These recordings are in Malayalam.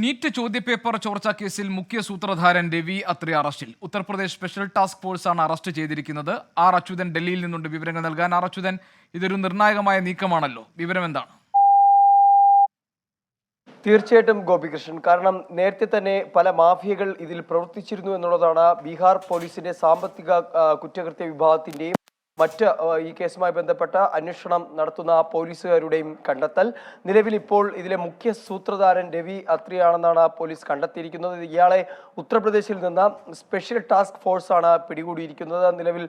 നീറ്റ് ചോദ്യപേപ്പർ ചോർച്ചാ കേസിൽ മുഖ്യ സൂത്രധാരൻ രവി അത്രി അറസ്റ്റിൽ. ഉത്തർപ്രദേശ് സ്പെഷ്യൽ ടാസ്ക് ഫോഴ്സാണ് അറസ്റ്റ് ചെയ്തിരിക്കുന്നത്. ആർ അച്യുതൻ ഡൽഹിയിൽ നിന്നുണ്ട് വിവരങ്ങൾ നൽകാൻ. ആർ അച്യുതൻ, ഇതൊരു നിർണായകമായ നീക്കമാണല്ലോ, വിവരം എന്താണ്? തീർച്ചയായിട്ടും ഗോപികൃഷ്ണൻ, കാരണം നേരത്തെ തന്നെ പല മാഫിയകൾ ഇതിൽ പ്രവർത്തിച്ചിരുന്നു എന്നുള്ളതാണ് ബീഹാർ പോലീസിന്റെ സാമ്പത്തിക കുറ്റകൃത്യ വിഭാഗത്തിന്റെയും മറ്റ് ഈ കേസുമായി ബന്ധപ്പെട്ട അന്വേഷണം നടത്തുന്ന പോലീസുകാരുടെയും കണ്ടെത്തൽ. നിലവിൽ ഇപ്പോൾ ഇതിലെ മുഖ്യ സൂത്രധാരൻ രവി അത്രിയാണെന്നാണ് പോലീസ് കണ്ടെത്തിയിരിക്കുന്നത്. ഇയാളെ ഉത്തർപ്രദേശിൽ നിന്ന് സ്പെഷ്യൽ ടാസ്ക് ഫോഴ്സാണ് പിടികൂടിയിരിക്കുന്നത്. നിലവിൽ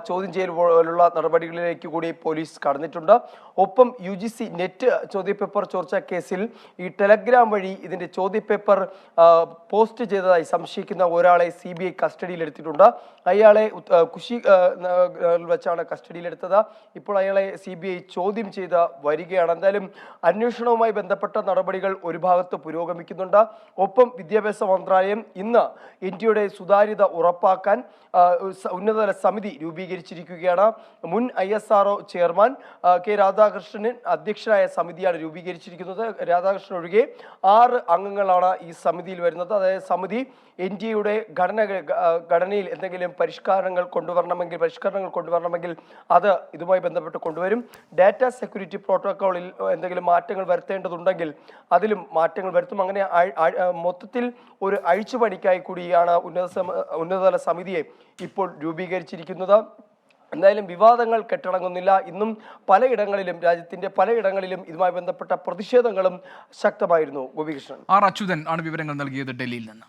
ചോദ്യം ചെയ്യൽ പോലുള്ള നടപടികളിലേക്ക് കൂടി പോലീസ് കടന്നിട്ടുണ്ട്. ഒപ്പം UGC നെറ്റ് ചോദ്യപേപ്പർ ചോർച്ച കേസിൽ ഈ ടെലഗ്രാം വഴി ഇതിന്റെ ചോദ്യപേപ്പർ പോസ്റ്റ് ചെയ്തതായി സംശയിക്കുന്ന ഒരാളെ CBI കസ്റ്റഡിയിലെടുത്തിട്ടുണ്ട്. അയാളെ കുശി വെച്ചാണ് കസ്റ്റഡിയിലെടുത്തത്. ഇപ്പോൾ അയാളെ CBI ചോദ്യം ചെയ്ത് വരികയാണ്. എന്തായാലും അന്വേഷണവുമായി ബന്ധപ്പെട്ട നടപടികൾ ഒരു ഭാഗത്ത് പുരോഗമിക്കുന്നുണ്ട്. ഒപ്പം വിദ്യാഭ്യാസ മന്ത്രാലയം ഇന്ന് ഇന്ത്യയുടെ സുതാര്യത ഉറപ്പാക്കാൻ ഉന്നതതല സമിതി രൂപീകരിച്ചിരിക്കുകയാണ്. മുൻ ISRO ചെയർമാൻ K. രാധാകൃഷ്ണൻ അധ്യക്ഷനായ സമിതിയാണ് രൂപീകരിച്ചിരിക്കുന്നത്. രാധാകൃഷ്ണൻ ഒഴികെ 6 അംഗങ്ങളാണ് ഈ സമിതിയിൽ വരുന്നത്. അതായത് സമിതി ഇന്ത്യയുടെ ഘടനയിൽ എന്തെങ്കിലും പരിഷ്കരണങ്ങൾ കൊണ്ടുവരണമെങ്കിൽ അത് ഇതുമായി ബന്ധപ്പെട്ട് കൊണ്ടുവരും. ഡാറ്റ സെക്യൂരിറ്റി പ്രോട്ടോക്കോളിൽ എന്തെങ്കിലും മാറ്റങ്ങൾ വരുത്തേണ്ടതുണ്ടെങ്കിൽ അതിലും മാറ്റങ്ങൾ വരുത്തും. അങ്ങനെ മൊത്തത്തിൽ ഒരു അഴിച്ചുപണിക്കായി കൂടിയാണ് ഉന്നതതല സമിതിയെ ഇപ്പോൾ രൂപീകരിച്ചിരിക്കുന്നത്. എന്തായാലും വിവാദങ്ങൾ കെട്ടടങ്ങുന്നില്ല. ഇന്നും രാജ്യത്തിന്റെ പലയിടങ്ങളിലും ഇതുമായി ബന്ധപ്പെട്ട പ്രതിഷേധങ്ങളും ശക്തമായിരുന്നു. ഗോപികൃഷ്ണൻ. ആർ അച്യുതൻ ആണ് വിവരങ്ങൾ നൽകിയത് ഡൽഹിയിൽ നിന്ന്.